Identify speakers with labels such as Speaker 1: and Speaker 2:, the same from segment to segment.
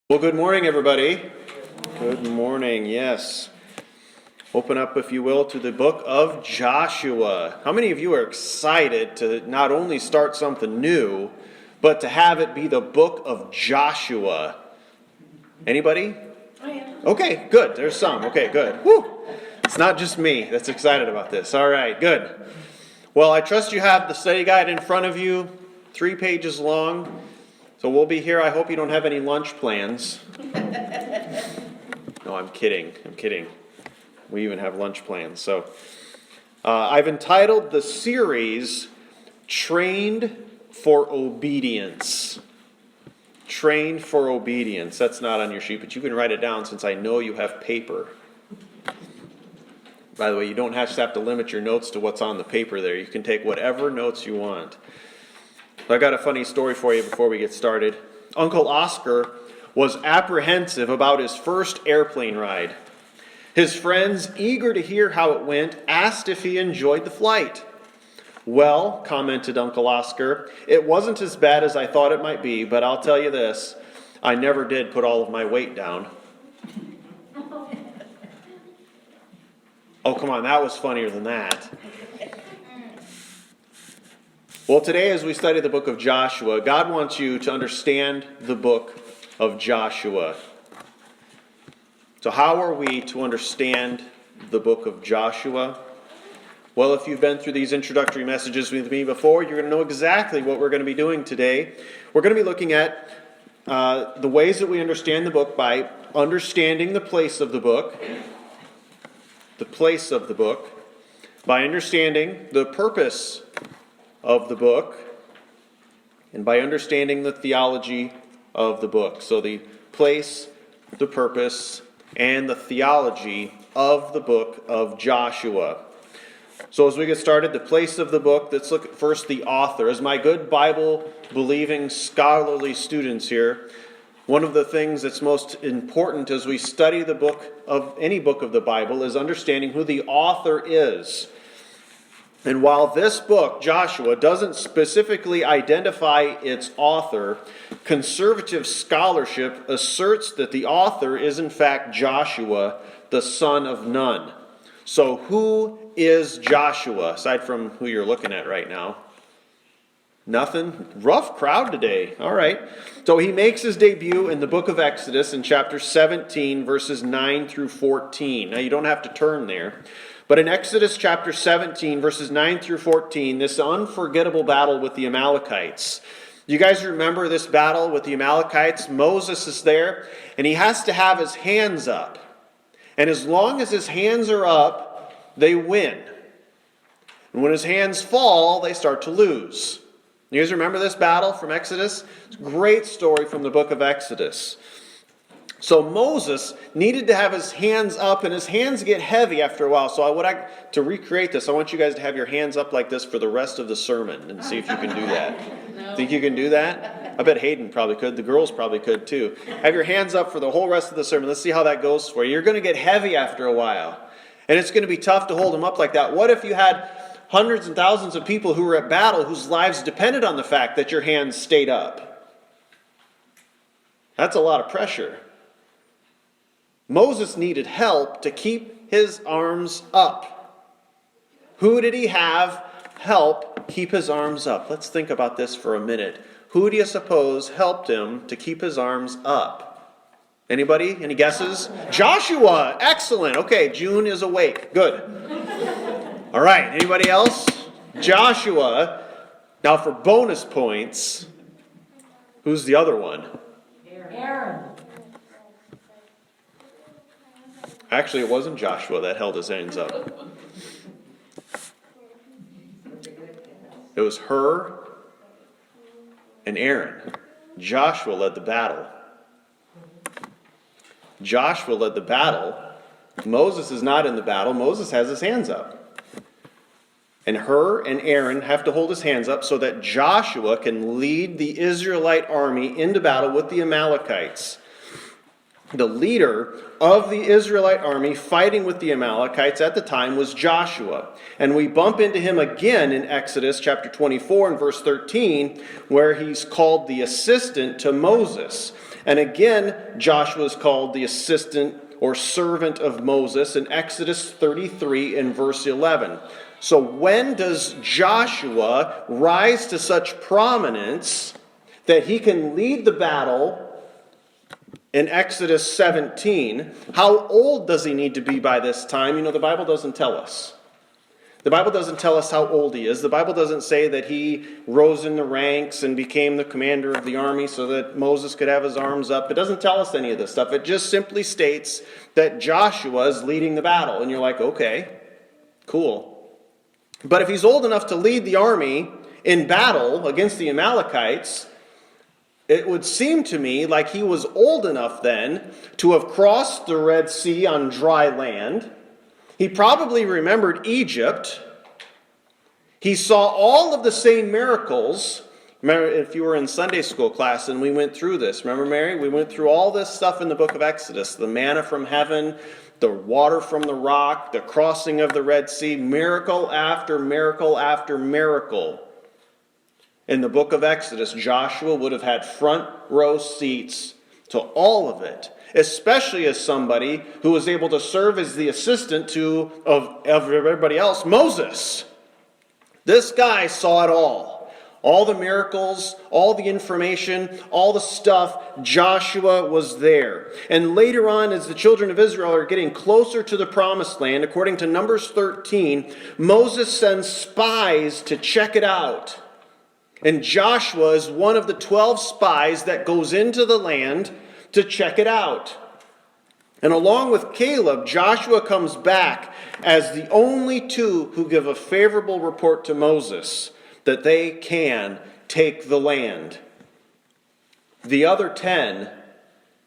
Speaker 1: Well, good morning, everybody. Good morning, yes. Open up, if you will, to the book of Joshua. How many of you are excited to not only start something new, but to have it be the book of Joshua? Anybody?
Speaker 2: I am.
Speaker 1: Okay, good. There's some. Okay, good. Woo! It's not just me that's excited about this. All right, good. Well, I trust you have the study guide in front of you, 3 pages long. So we'll be here. I hope you don't have any lunch plans. No, I'm kidding. We even have lunch plans. So I've entitled the series, Trained for Obedience. Trained for Obedience. That's not on your sheet, but you can write it down since I know you have paper. By the way, you don't have to limit your notes to what's on the paper there. You can take whatever notes you want. I got a funny story for you before we get started. Uncle Oscar was apprehensive about his first airplane ride. His friends, eager to hear how it went, asked if he enjoyed the flight. "Well," commented Uncle Oscar, "it wasn't as bad as I thought it might be, but I'll tell you this, I never did put all of my weight down." Oh, come on, that was funnier than that. Well, today as we study the book of Joshua, God wants you to understand the book of Joshua. So how are we to understand the book of Joshua? Well, if you've been through these introductory messages with me before, you're going to know exactly what we're going to be doing today. We're going to be looking at the ways that we understand the book by understanding the place of the book, by understanding the purpose of the book, and by understanding the theology of the book. So the place, the purpose, and the theology of the book of Joshua. So as we get started, the place of the book, let's look at first the author. As my good Bible-believing, scholarly students here, one of the things that's most important as we study the book of any book of the Bible is understanding who the author is. And while this book, Joshua, doesn't specifically identify its author, conservative scholarship asserts that the author is in fact Joshua, the son of Nun. So who is Joshua, aside from who you're looking at right now? Nothing? Rough crowd today. All right. So he makes his debut in the book of Exodus in chapter 17, verses 9 through 14. Now you don't have to turn there. But in Exodus chapter 17, verses 9 through 14, this unforgettable battle with the Amalekites. You guys remember this battle with the Amalekites? Moses is there, and he has to have his hands up. And as long as his hands are up, they win. And when his hands fall, they start to lose. You guys remember this battle from Exodus? It's a great story from the book of Exodus. So Moses needed to have his hands up, and his hands get heavy after a while. So to recreate this, I want you guys to have your hands up like this for the rest of the sermon and see if you can do that. No. Think you can do that? I bet Hayden probably could. The girls probably could too. Have your hands up for the whole rest of the sermon. Let's see how that goes for you. You're going to get heavy after a while, and it's going to be tough to hold them up like that. What if you had hundreds and thousands of people who were at battle whose lives depended on the fact that your hands stayed up? That's a lot of pressure. Moses needed help to keep his arms up. Who did he have help keep his arms up? Let's think about this for a minute. Who do you suppose helped him to keep his arms up? Anybody? Any guesses? Joshua! Excellent. Okay, June is awake. Good. All right, anybody else? Joshua. Now for bonus points, who's the other one?
Speaker 2: Aaron.
Speaker 1: Actually, it wasn't Joshua that held his hands up. It was Hur and Aaron. Joshua led the battle. Moses is not in the battle. Moses has his hands up. And Hur and Aaron have to hold his hands up so that Joshua can lead the Israelite army into battle with the Amalekites. The leader of the Israelite army fighting with the Amalekites at the time was Joshua. And we bump into him again in Exodus chapter 24 and verse 13, where he's called the assistant to Moses. And again, Joshua is called the assistant or servant of Moses in Exodus 33 and verse 11. So when does Joshua rise to such prominence that he can lead the battle in Exodus 17? How old does he need to be by this time? You know, the Bible doesn't tell us. The Bible doesn't tell us how old he is. The Bible doesn't say that he rose in the ranks and became the commander of the army so that Moses could have his arms up. It doesn't tell us any of this stuff. It just simply states that Joshua is leading the battle. And you're like, okay, cool. But if he's old enough to lead the army in battle against the Amalekites, it would seem to me like he was old enough then to have crossed the Red Sea on dry land. He probably remembered Egypt. He saw all of the same miracles. Remember, if you were in Sunday school class and we went through this, remember, Mary? We went through all this stuff in the book of Exodus. The manna from heaven, the water from the rock, the crossing of the Red Sea, miracle after miracle after miracle. In the book of Exodus, Joshua would have had front row seats to all of it, especially as somebody who was able to serve as the assistant of everybody else, Moses. This guy saw it all. All the miracles, all the information, all the stuff, Joshua was there. And later on, as the children of Israel are getting closer to the promised land, according to Numbers 13, Moses sends spies to check it out. And Joshua is one of the 12 spies that goes into the land to check it out. And along with Caleb, Joshua comes back as the only two who give a favorable report to Moses that they can take the land. The other 10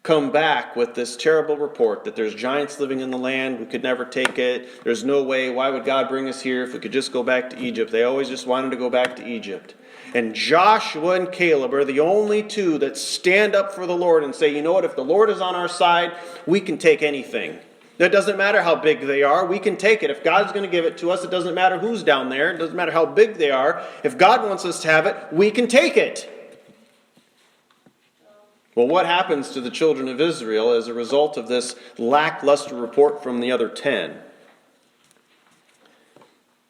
Speaker 1: come back with this terrible report that there's giants living in the land, we could never take it, there's no way, why would God bring us here if we could just go back to Egypt? They always just wanted to go back to Egypt. And Joshua and Caleb are the only two that stand up for the Lord and say, you know what, if the Lord is on our side, we can take anything. It doesn't matter how big they are, we can take it. If God's going to give it to us, it doesn't matter who's down there, it doesn't matter how big they are. If God wants us to have it, we can take it. Well, what happens to the children of Israel as a result of this lackluster report from the other 10?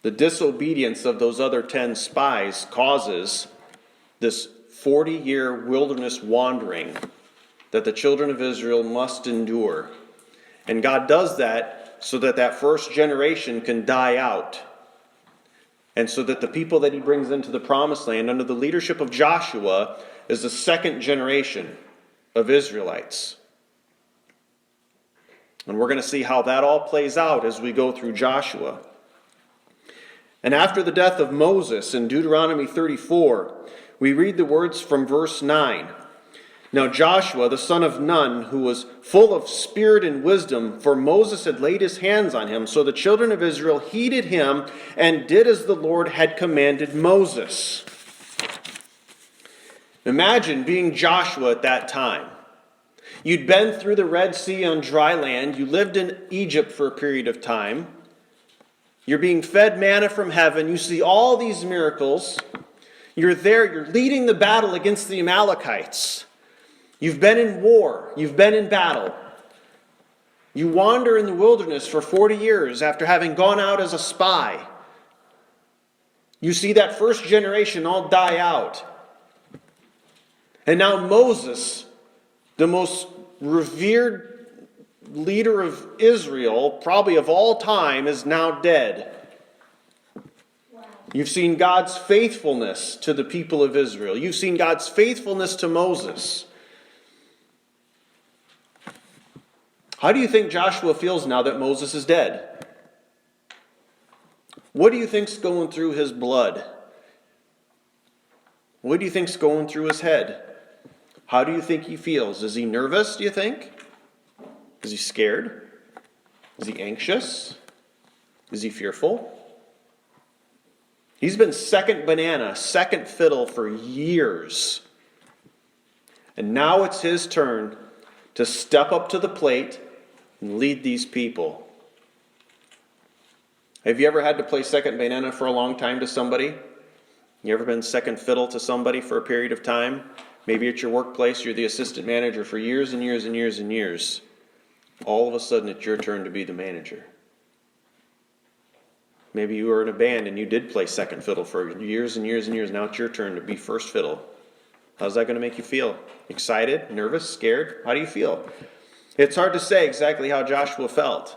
Speaker 1: The disobedience of those other 10 spies causes this 40-year wilderness wandering that the children of Israel must endure. And God does that so that that first generation can die out. And so that the people that he brings into the promised land under the leadership of Joshua is the second generation of Israelites. And we're going to see how that all plays out as we go through Joshua. And after the death of Moses in Deuteronomy 34, we read the words from verse 9. Now Joshua, the son of Nun, who was full of spirit and wisdom, for Moses had laid his hands on him, so the children of Israel heeded him and did as the Lord had commanded Moses. Imagine being Joshua at that time. You'd been through the Red Sea on dry land. You lived in Egypt for a period of time. You're being fed manna from heaven. You see all these miracles. You're there. You're leading the battle against the Amalekites. You've been in war. You've been in battle. You wander in the wilderness for 40 years after having gone out as a spy. You see that first generation all die out. And now Moses, the most revered leader of Israel, probably of all time, is now dead. Wow. You've seen God's faithfulness to the people of Israel. You've seen God's faithfulness to Moses. How do you think Joshua feels now that Moses is dead? What do you think's going through his blood? What do you think's going through his head? How do you think he feels? Is he nervous, do you think? Is he scared? Is he anxious? Is he fearful? He's been second banana, second fiddle for years. And now it's his turn to step up to the plate and lead these people. Have you ever had to play second banana for a long time to somebody? You ever been second fiddle to somebody for a period of time? Maybe at your workplace, you're the assistant manager for years and years and years and years. All of a sudden, it's your turn to be the manager. Maybe you were in a band and you did play second fiddle for years and years and years. Now it's your turn to be first fiddle. How's that going to make you feel? Excited? Nervous? Scared? How do you feel? It's hard to say exactly how Joshua felt.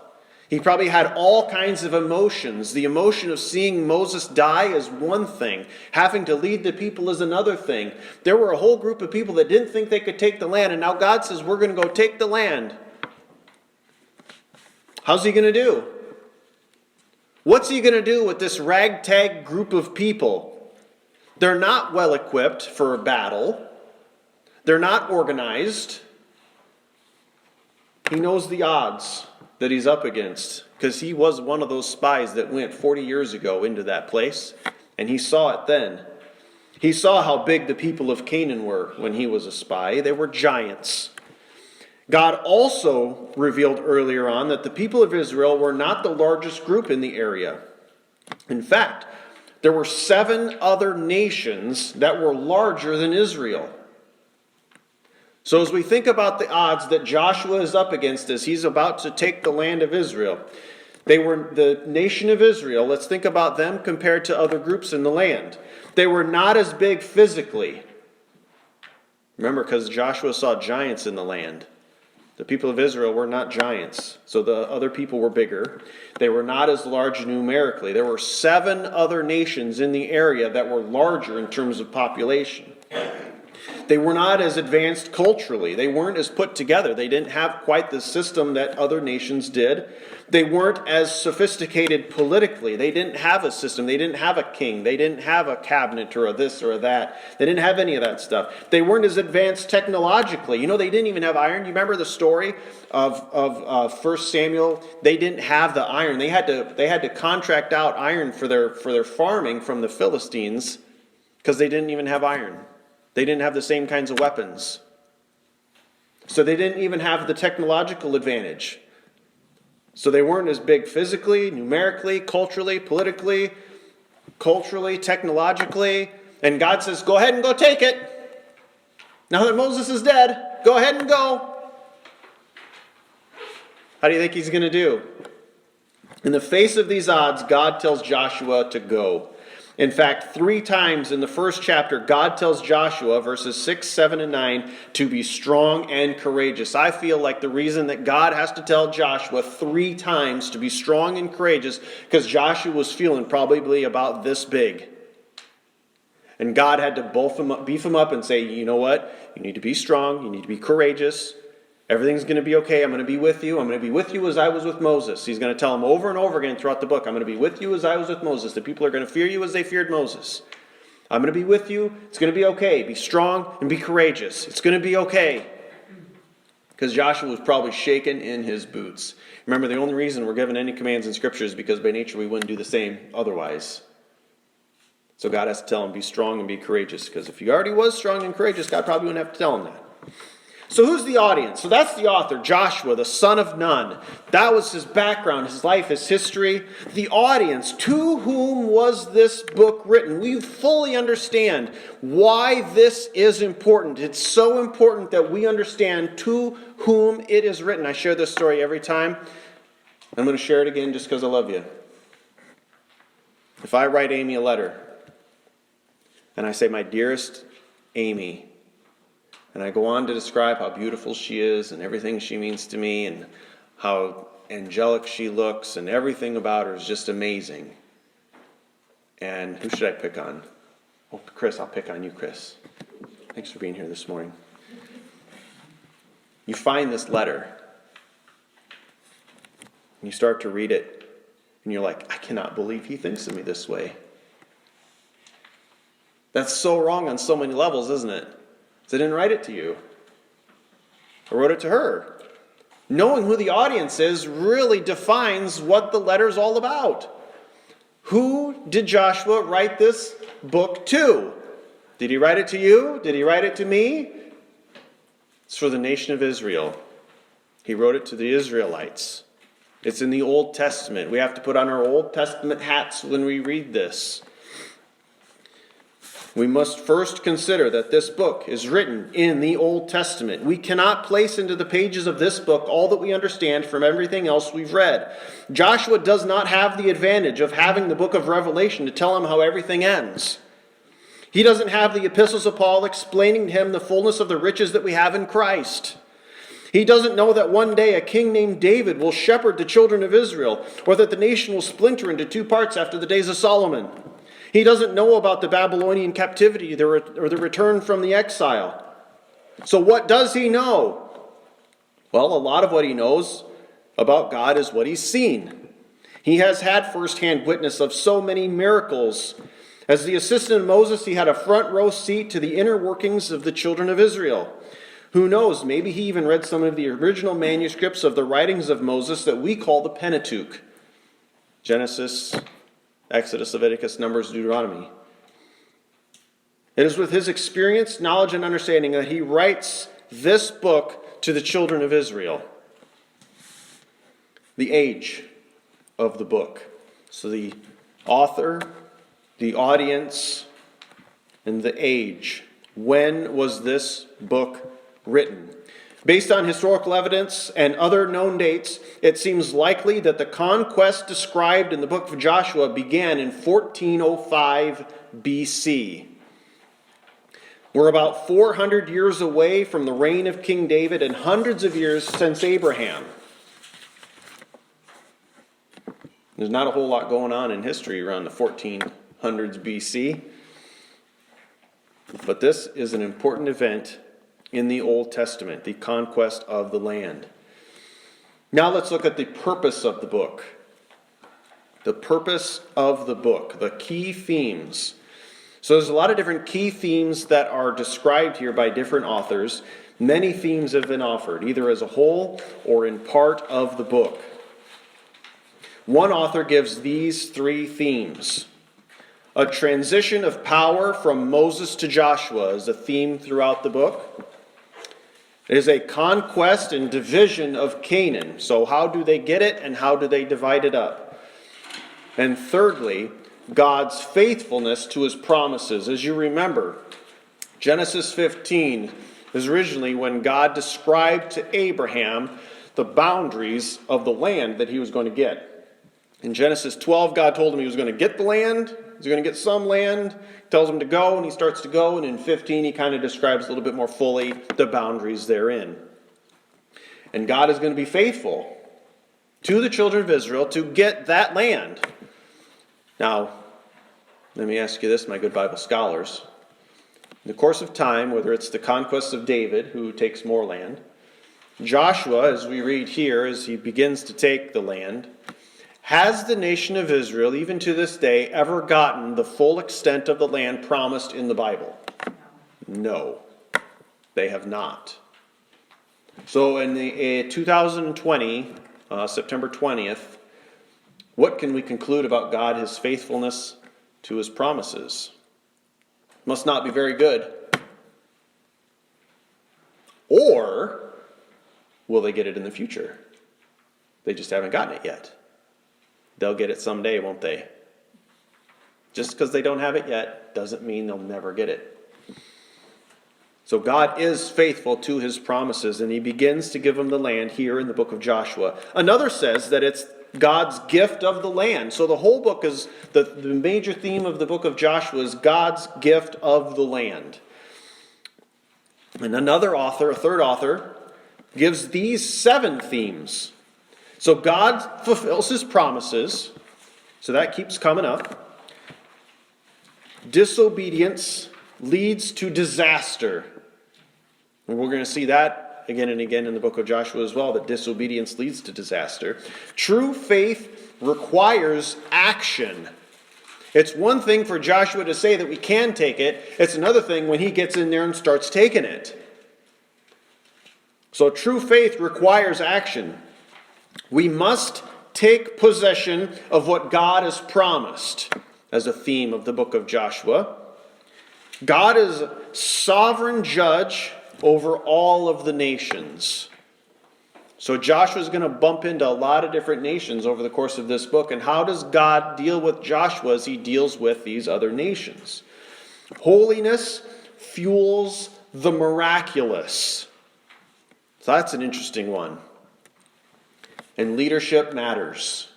Speaker 1: He probably had all kinds of emotions. The emotion of seeing Moses die is one thing. Having to lead the people is another thing. There were a whole group of people that didn't think they could take the land, and now God says, we're going to go take the land. How's he going to do? What's he going to do with this ragtag group of people? They're not well equipped for a battle. They're not organized. He knows the odds that he's up against, because he was one of those spies that went 40 years ago into that place, and he saw it then. He saw how big the people of Canaan were when he was a spy. They were giants. God also revealed earlier on that the people of Israel were not the largest group in the area. In fact, there were 7 other nations that were larger than Israel. So as we think about the odds that Joshua is up against as he's about to take the land of Israel, they were the nation of Israel. Let's think about them compared to other groups in the land. They were not as big physically. Remember, because Joshua saw giants in the land. The people of Israel were not giants, so the other people were bigger. They were not as large numerically. There were 7 other nations in the area that were larger in terms of population. They were not as advanced culturally. They weren't as put together. They didn't have quite the system that other nations did. They weren't as sophisticated politically. They didn't have a system. They didn't have a king. They didn't have a cabinet or a this or a that. They didn't have any of that stuff. They weren't as advanced technologically. You know, they didn't even have iron. You remember the story of 1 Samuel? They didn't have the iron. They had to contract out iron for their farming from the Philistines because they didn't even have iron. They didn't have the same kinds of weapons. So they didn't even have the technological advantage. So they weren't as big physically, numerically, culturally, politically, technologically. And God says, go ahead and go take it. Now that Moses is dead, go ahead and go. How do you think he's going to do? In the face of these odds, God tells Joshua to go. In fact, 3 times in the first chapter, God tells Joshua, verses 6, 7, and 9, to be strong and courageous. I feel like the reason that God has to tell Joshua 3 times to be strong and courageous, because Joshua was feeling probably about this big. And God had to beef him up and say, you know what? You need to be strong. You need to be courageous. Everything's going to be okay. I'm going to be with you. I'm going to be with you as I was with Moses. He's going to tell him over and over again throughout the book, I'm going to be with you as I was with Moses. The people are going to fear you as they feared Moses. I'm going to be with you. It's going to be okay. Be strong and be courageous. It's going to be okay. Because Joshua was probably shaken in his boots. Remember, the only reason we're given any commands in Scripture is because by nature we wouldn't do the same otherwise. So God has to tell him, be strong and be courageous. Because if he already was strong and courageous, God probably wouldn't have to tell him that. So who's the audience? So that's the author, Joshua, the son of Nun. That was his background, his life, his history. The audience, to whom was this book written? We fully understand why this is important. It's so important that we understand to whom it is written. I share this story every time. I'm going to share it again just because I love you. If I write Amy a letter, and I say, my dearest Amy, and I go on to describe how beautiful she is and everything she means to me and how angelic she looks and everything about her is just amazing. And who should I pick on? Oh, Chris, I'll pick on you, Chris. Thanks for being here this morning. You find this letter and you start to read it and you're like, I cannot believe he thinks of me this way. That's so wrong on so many levels, isn't it? So I didn't write it to you. I wrote it to her. Knowing who the audience is really defines what the letter's all about. Who did Joshua write this book to? Did he write it to you? Did he write it to me? It's for the nation of Israel. He wrote it to the Israelites. It's in the Old Testament. We have to put on our Old Testament hats when we read this. We must first consider that this book is written in the Old Testament. We cannot place into the pages of this book all that we understand from everything else we've read. Joshua does not have the advantage of having the book of Revelation to tell him how everything ends. He doesn't have the epistles of Paul explaining to him the fullness of the riches that we have in Christ. He doesn't know that one day a king named David will shepherd the children of Israel, or that the nation will splinter into two parts after the days of Solomon. He doesn't know about the Babylonian captivity or the return from the exile. So what does he know? Well, a lot of what he knows about God is what he's seen. He has had firsthand witness of so many miracles. As the assistant of Moses, he had a front row seat to the inner workings of the children of Israel. Who knows, maybe he even read some of the original manuscripts of the writings of Moses that we call the Pentateuch. Genesis, Exodus, Leviticus, Numbers, Deuteronomy. It is with his experience, knowledge, and understanding that he writes this book to the children of Israel. The age of the book. So the author, the audience, and the age. When was this book written? Based on historical evidence and other known dates, it seems likely that the conquest described in the book of Joshua began in 1405 BC. We're about 400 years away from the reign of King David and hundreds of years since Abraham. There's not a whole lot going on in history around the 1400s BC. But this is an important event in the Old Testament, the conquest of the land. Now let's look at the purpose of the book. The purpose of the book, the key themes. So there's a lot of different key themes that are described here by different authors. Many themes have been offered, either as a whole or in part of the book. One author gives these three themes. A transition of power from Moses to Joshua is a theme throughout the book. It is a conquest and division of Canaan. So how do they get it and how do they divide it up? And thirdly, God's faithfulness to his promises. As you remember, Genesis 15 is originally when God described to Abraham the boundaries of the land that he was going to get. In Genesis 12, God told him he was going to get the land. He's going to get some land. He tells him to go, and he starts to go. And in 15, he kind of describes a little bit more fully the boundaries therein. And God is going to be faithful to the children of Israel to get that land. Now, let me ask you this, my good Bible scholars. In the course of time, whether it's the conquest of David, who takes more land, Joshua, as we read here, as he begins to take the land, has the nation of Israel, even to this day, ever gotten the full extent of the land promised in the Bible? No, they have not. So in the 2020, September 20th, what can we conclude about God, his faithfulness to his promises? Must not be very good. Or will they get it in the future? They just haven't gotten it yet. They'll get it someday, won't they? Just because they don't have it yet doesn't mean they'll never get it. So God is faithful to his promises, and he begins to give them the land here in the book of Joshua. Another says that it's God's gift of the land. So the whole book is, the major theme of the book of Joshua is God's gift of the land. And another author, a third author, gives these 7 themes. So God fulfills his promises. So that keeps coming up. Disobedience leads to disaster. And we're going to see that again and again in the book of Joshua as well, that disobedience leads to disaster. True faith requires action. It's one thing for Joshua to say that we can take it. It's another thing when he gets in there and starts taking it. So true faith requires action. We must take possession of what God has promised, as a theme of the book of Joshua. God is sovereign judge over all of the nations. So Joshua's going to bump into a lot of different nations over the course of this book. And how does God deal with Joshua as he deals with these other nations? Holiness fuels the miraculous. So that's an interesting one. And leadership matters.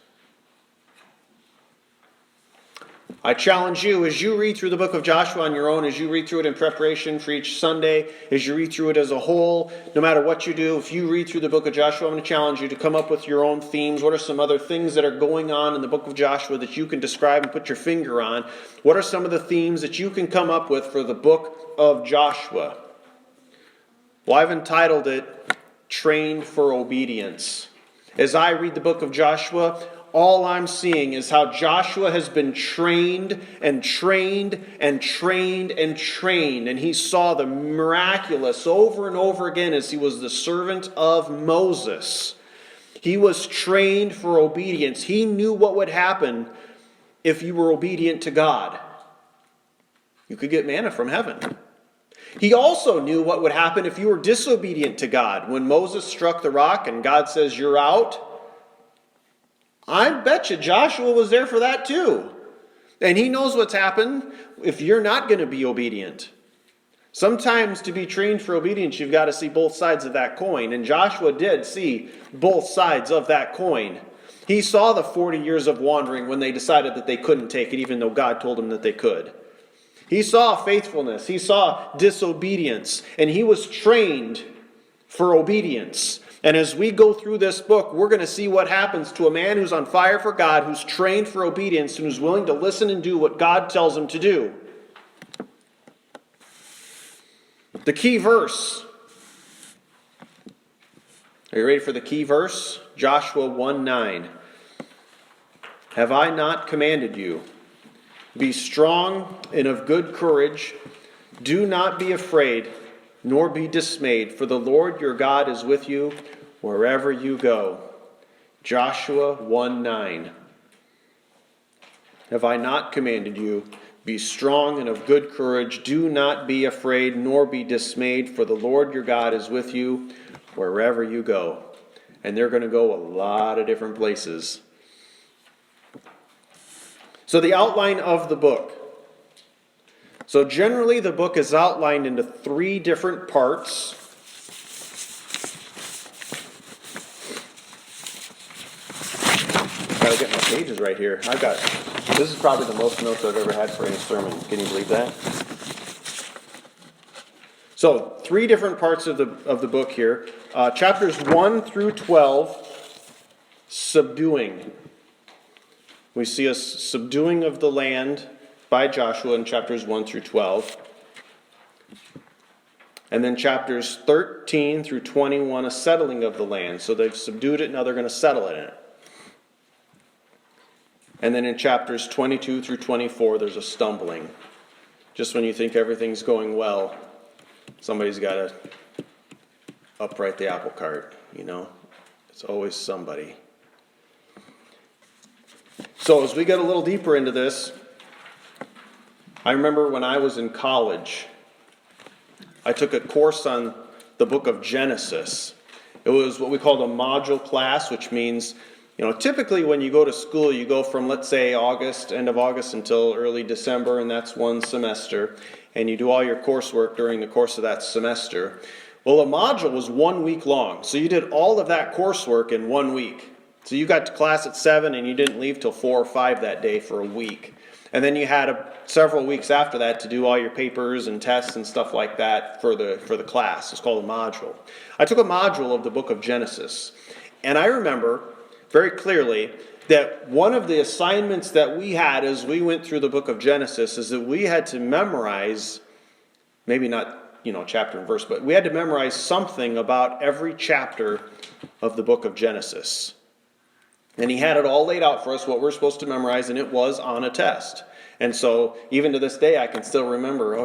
Speaker 1: I challenge you, as you read through the book of Joshua on your own, as you read through it in preparation for each Sunday, as you read through it as a whole, no matter what you do, if you read through the book of Joshua, I'm going to challenge you to come up with your own themes. What are some other things that are going on in the book of Joshua that you can describe and put your finger on? What are some of the themes that you can come up with for the book of Joshua? Well, I've entitled it, Trained for Obedience. As I read the book of Joshua, all I'm seeing is how Joshua has been trained and trained and trained and trained. And he saw the miraculous over and over again as he was the servant of Moses. He was trained for obedience. He knew what would happen if you were obedient to God. You could get manna from heaven. He also knew what would happen if you were disobedient to God. When Moses struck the rock and God says, "You're out," I bet you Joshua was there for that too. And he knows what's happened if you're not going to be obedient. Sometimes to be trained for obedience, you've got to see both sides of that coin. And Joshua did see both sides of that coin. He saw the 40 years of wandering when they decided that they couldn't take it, even though God told them that they could. He saw faithfulness. He saw disobedience. And he was trained for obedience. And as we go through this book, we're going to see what happens to a man who's on fire for God, who's trained for obedience, and who's willing to listen and do what God tells him to do. The key verse. Are you ready for the key verse? Joshua 1:9. Have I not commanded you? Be strong and of good courage. Do not be afraid, nor be dismayed, for the Lord your God is with you wherever you go. Joshua 1:9. Have I not commanded you? Be strong and of good courage. Do not be afraid, nor be dismayed, for the Lord your God is with you wherever you go. And they're going to go a lot of different places. So the outline of the book. So generally the book is outlined into 3 different parts. Gotta get my pages right here. This is probably the most notes I've ever had for any sermon. Can you believe that? So 3 different parts of the book here. Chapters 1 through 12, subduing. We see a subduing of the land by Joshua in chapters 1 through 12. And then chapters 13 through 21, a settling of the land. So they've subdued it, now they're going to settle in it. And then in chapters 22 through 24, there's a stumbling. Just when you think everything's going well, somebody's got to upright the apple cart, you know. It's always somebody. So as we get a little deeper into this, I remember when I was in college, I took a course on the book of Genesis. It was what we called a module class, which means, typically when you go to school, you go from, let's say, end of August until early December, and that's one semester. And you do all your coursework during the course of that semester. Well, a module was 1 week long. So you did all of that coursework in 1 week. So you got to class at 7 and you didn't leave till 4 or 5 that day for a week. And then you had several weeks after that to do all your papers and tests and stuff like that for the class. It's called a module. I took a module of the book of Genesis. And I remember very clearly that one of the assignments that we had as we went through the book of Genesis is that we had to memorize, maybe not, chapter and verse, but we had to memorize something about every chapter of the book of Genesis. And he had it all laid out for us, what we're supposed to memorize, and it was on a test. And so, even to this day, I can still remember,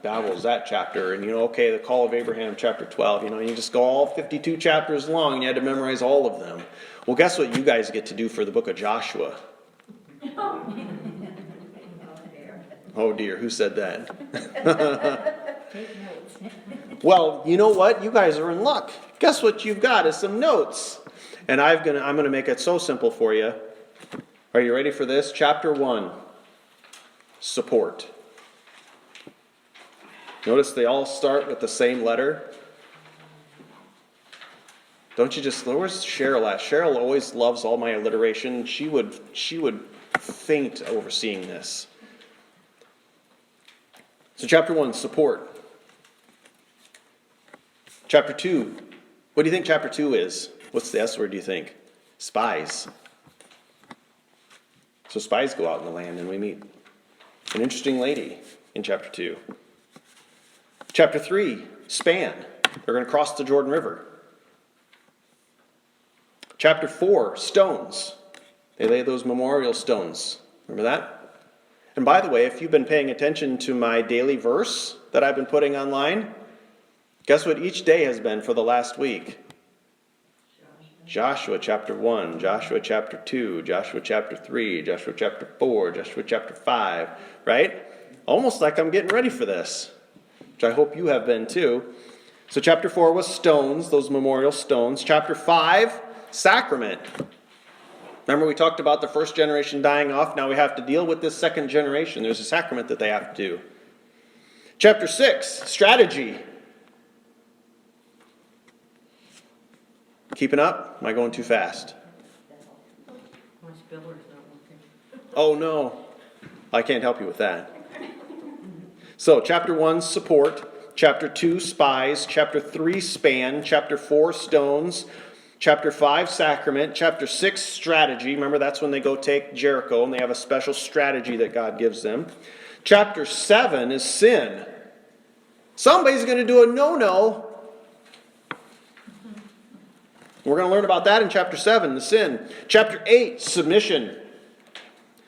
Speaker 1: Babel's that chapter, and the call of Abraham, chapter 12. You just go all 52 chapters long, and you had to memorize all of them. Well, guess what you guys get to do for the book of Joshua? Oh dear, who said that?
Speaker 2: Take notes.
Speaker 1: Well, you know what? You guys are in luck. Guess what you've got is some notes. And I'm gonna make it so simple for you. Are you ready for this? Chapter 1. Support. Notice they all start with the same letter. Don't you just, where's Cheryl at? Cheryl always loves all my alliteration. She would faint over seeing this. So chapter 1, support. Chapter 2, what do you think chapter 2 is? What's the S word, do you think? Spies. So spies go out in the land and we meet an interesting lady in chapter 2. Chapter 3, span. They're going to cross the Jordan River. Chapter 4, stones. They lay those memorial stones. Remember that? And by the way, if you've been paying attention to my daily verse that I've been putting online, guess what each day has been for the last week? Joshua chapter 1, Joshua chapter 2, Joshua chapter 3, Joshua chapter 4, Joshua chapter 5, right? Almost like I'm getting ready for this, which I hope you have been too. So chapter 4 was stones, those memorial stones. Chapter 5, sacrament. Remember we talked about the first generation dying off. Now we have to deal with this second generation. There's a sacrament that they have to do. Chapter 6, strategy. Keeping up? Am I going too fast?
Speaker 2: My spiller's not working.
Speaker 1: Oh no, I can't help you with that. So chapter 1, support. Chapter 2, spies. Chapter 3, span. Chapter 4, stones. Chapter 5, sacrament. Chapter 6, strategy. Remember, that's when they go take Jericho, and they have a special strategy that God gives them. Chapter 7 is sin. Somebody's going to do a no-no. We're going to learn about that in chapter 7, the sin. Chapter 8, submission.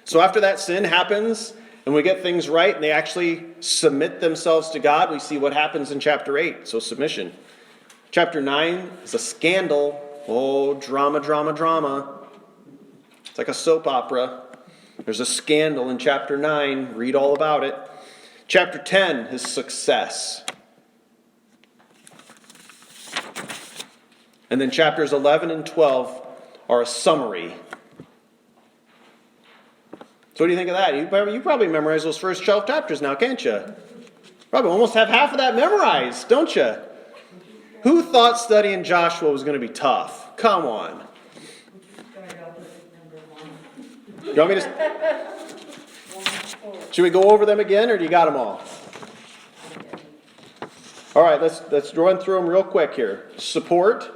Speaker 1: So after that sin happens, and we get things right, and they actually submit themselves to God, we see what happens in chapter 8, so submission. Chapter 9 is a scandal. Oh, drama, drama, drama. It's like a soap opera. There's a scandal in chapter 9. Read all about it. Chapter 10 is success. And then chapters 11 and 12 are a summary. So what do you think of that? You probably memorized those first 12 chapters now, can't you? Probably almost have half of that memorized, don't you? Who thought studying Joshua was going to be tough? Come on. You want me to? Should we go over them again, or do you got them all? All right, let's run through them real quick here. Support,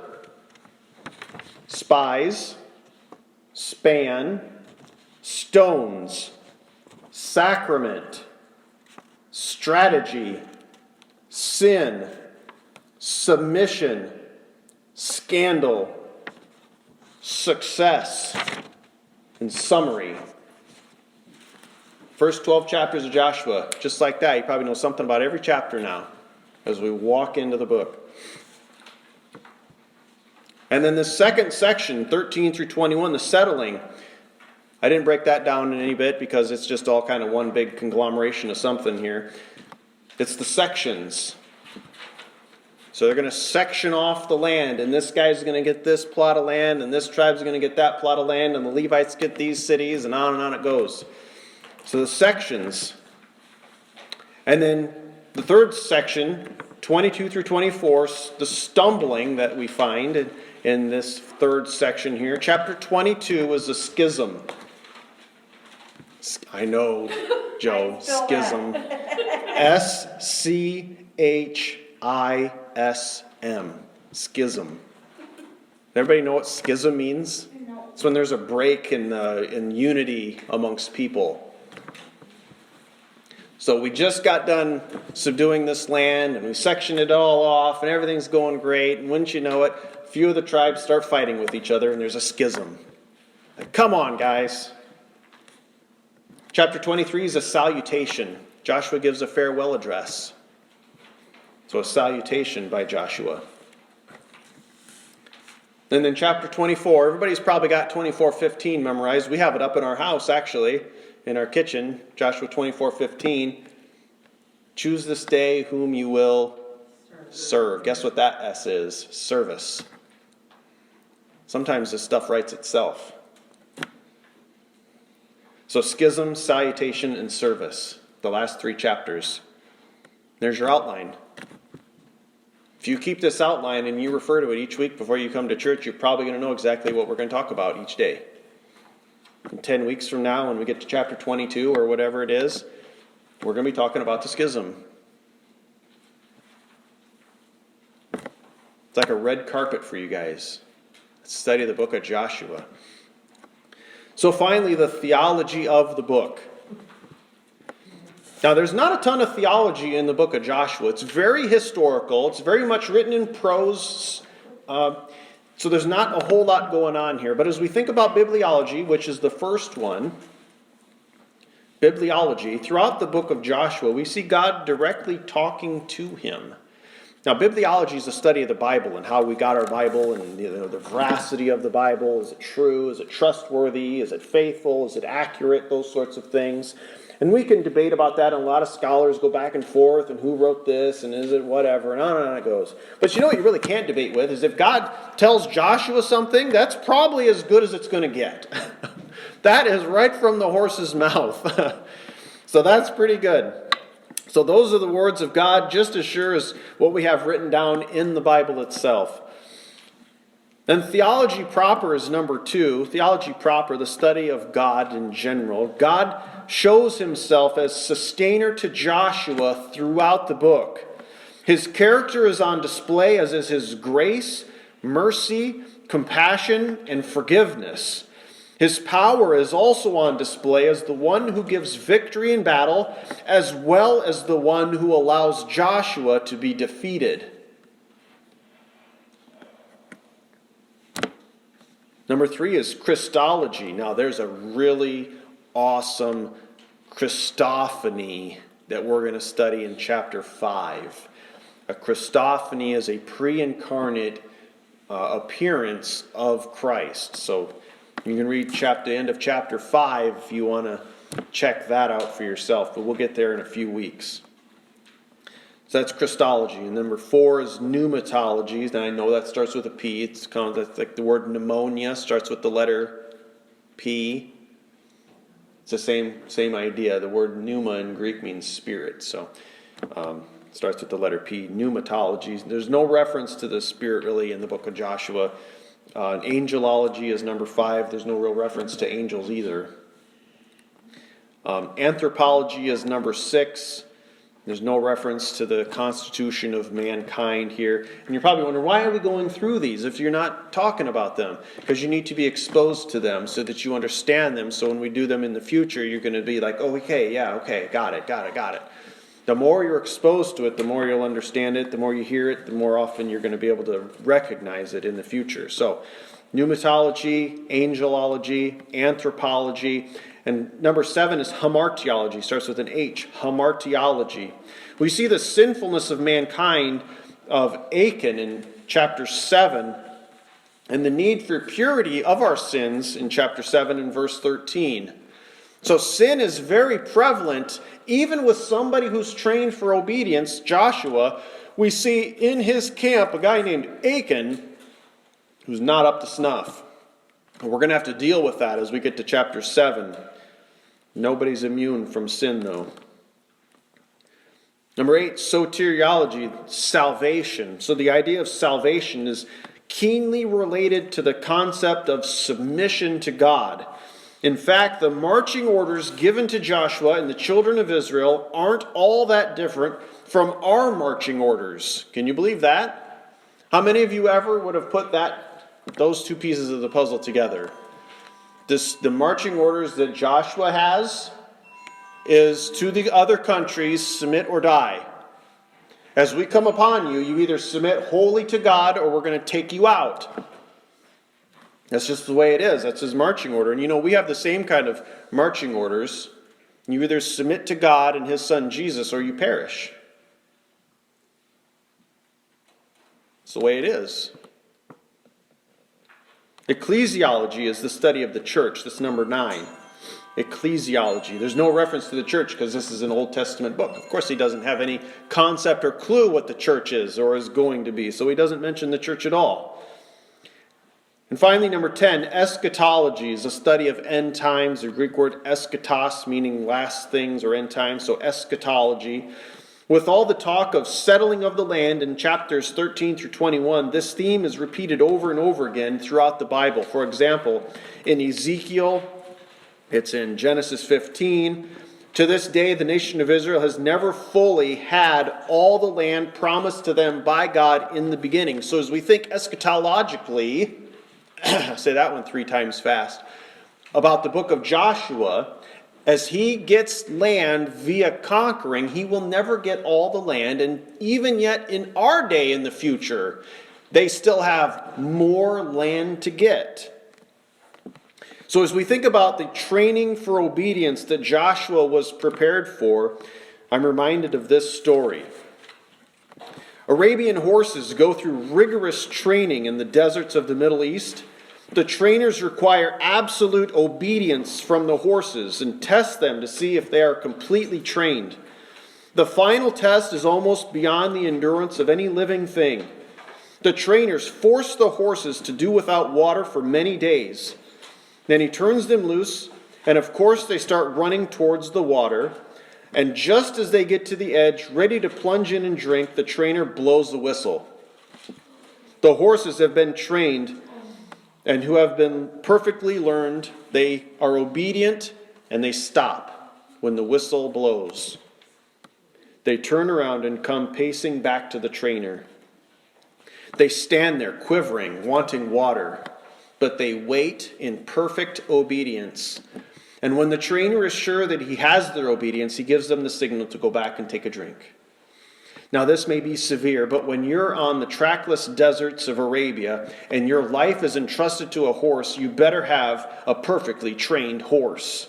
Speaker 1: spies, span, stones, sacrament, strategy, sin, submission, scandal, success, and summary. First 12 chapters of Joshua, just like that. You probably know something about every chapter now as we walk into the book. And then the second section, 13 through 21, the settling. I didn't break that down in any bit because it's just all kind of one big conglomeration of something here. It's the sections. So they're going to section off the land, and this guy's going to get this plot of land, and this tribe's going to get that plot of land, and the Levites get these cities, and on it goes. So the sections. And then the third section, 22 through 24, the stumbling that we find in this third section here. Chapter 22 is a schism. I know, Joe, schism. S-C-H-I-S-M. Schism. Everybody know what schism means?
Speaker 2: No.
Speaker 1: It's when there's a break in unity amongst people. So we just got done subduing this land, and we sectioned it all off, and everything's going great. And wouldn't you know it, a few of the tribes start fighting with each other, and there's a schism. Like, come on, guys. Chapter 23 is a salutation. Joshua gives a farewell address. So a salutation by Joshua. And then chapter 24, everybody's probably got 24:15 memorized. We have it up in our house, actually, in our kitchen, Joshua 24:15. Choose this day whom you will serve. Guess what that S is? Service. Sometimes this stuff writes itself. So schism, salutation, and service. The last 3 chapters. There's your outline. If you keep this outline and you refer to it each week before you come to church, you're probably going to know exactly what we're going to talk about each day. And 10 weeks from now, when we get to chapter 22 or whatever it is, we're going to be talking about the schism. It's like a red carpet for you guys. Let's study the book of Joshua. So finally, the theology of the book. Now, there's not a ton of theology in the book of Joshua. It's very historical. It's very much written in prose. So there's not a whole lot going on here. But as we think about bibliology, which is the first one, bibliology, throughout the book of Joshua, we see God directly talking to him. Now, bibliology is the study of the Bible and how we got our Bible and the veracity of the Bible. Is it true? Is it trustworthy? Is it faithful? Is it accurate? Those sorts of things. And we can debate about that, and a lot of scholars go back and forth, and who wrote this, and is it whatever, and on and on it goes. But you know what you really can't debate with is if God tells Joshua something, that's probably as good as it's going to get. That is right from the horse's mouth. So that's pretty good. So those are the words of God, just as sure as what we have written down in the Bible itself. Then theology proper is number 2. Theology proper, the study of God in general. God shows himself as sustainer to Joshua throughout the book. His character is on display, as is his grace, mercy, compassion, and forgiveness. His power is also on display as the one who gives victory in battle, as well as the one who allows Joshua to be defeated. Number 3 is Christology. Now, there's a really awesome Christophany that we're going to study in chapter 5. A Christophany is a pre-incarnate appearance of Christ. So you can read the end of chapter 5 if you want to check that out for yourself, but we'll get there in a few weeks. So that's Christology. And number 4 is pneumatology. And I know that starts with a P. That's like the word pneumonia starts with the letter P. It's the same idea. The word pneuma in Greek means spirit. So it starts with the letter P. Pneumatology. There's no reference to the spirit really in the book of Joshua. Angelology is number 5. There's no real reference to angels either. Anthropology is number 6. There's no reference to the constitution of mankind here. And you're probably wondering, why are we going through these if you're not talking about them? Because you need to be exposed to them so that you understand them. So when we do them in the future, you're going to be like, oh, okay, got it. The more you're exposed to it, the more you'll understand it. The more you hear it, the more often you're going to be able to recognize it in the future. So pneumatology, angelology, anthropology. And number 7 is hamartiology. Starts with an H. Hamartiology. We see the sinfulness of mankind of Achan in chapter 7 and the need for purity of our sins in chapter 7 and verse 13. So sin is very prevalent even with somebody who's trained for obedience, Joshua. We see in his camp a guy named Achan who's not up to snuff. We're going to have to deal with that as we get to chapter 7. Nobody's immune from sin, though. Number 8, soteriology, salvation. So the idea of salvation is keenly related to the concept of submission to God. In fact, the marching orders given to Joshua and the children of Israel aren't all that different from our marching orders. Can you believe that? How many of you ever would have put those two pieces of the puzzle together? The marching orders that Joshua has is to the other countries, submit or die. As we come upon you, you either submit wholly to God or we're going to take you out. That's just the way it is. That's his marching order. And we have the same kind of marching orders. You either submit to God and his son Jesus or you perish. It's the way it is. Ecclesiology is the study of the church. That's number 9. ecclesiology. There's no reference to the church because this is an Old Testament book. Of course, he doesn't have any concept or clue what the church is or is going to be, so he doesn't mention the church at all. And finally, number 10, eschatology is a study of end times. The Greek word eschatos, meaning last things or end times, so eschatology. With all the talk of settling of the land in chapters 13 through 21, this theme is repeated over and over again throughout the Bible. For example, in Ezekiel, it's in Genesis 15. To this day, the nation of Israel has never fully had all the land promised to them by God in the beginning. So as we think eschatologically, say that one 3 times fast, about the book of Joshua, as he gets land via conquering, he will never get all the land. And even yet in our day in the future, they still have more land to get. So as we think about the training for obedience that Joshua was prepared for, I'm reminded of this story. Arabian horses go through rigorous training in the deserts of the Middle East. The trainers require absolute obedience from the horses and test them to see if they are completely trained. The final test is almost beyond the endurance of any living thing. The trainers force the horses to do without water for many days. Then he turns them loose, and of course they start running towards the water. And just as they get to the edge, ready to plunge in and drink, the trainer blows the whistle. The horses have been trained and who have been perfectly learned. They are obedient and they stop when the whistle blows. They turn around and come pacing back to the trainer. They stand there quivering, wanting water, but they wait in perfect obedience. And when the trainer is sure that he has their obedience, he gives them the signal to go back and take a drink. Now, this may be severe, but when you're on the trackless deserts of Arabia and your life is entrusted to a horse, you better have a perfectly trained horse.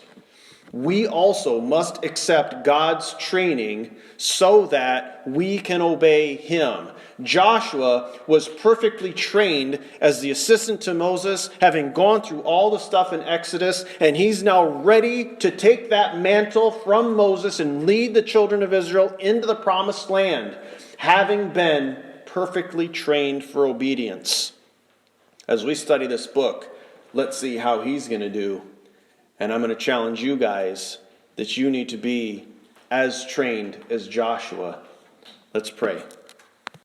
Speaker 1: We also must accept God's training so that we can obey him. Joshua was perfectly trained as the assistant to Moses, having gone through all the stuff in Exodus, and he's now ready to take that mantle from Moses and lead the children of Israel into the promised land, having been perfectly trained for obedience. As we study this book, let's see how he's going to do. And I'm going to challenge you guys that you need to be as trained as Joshua. Let's pray.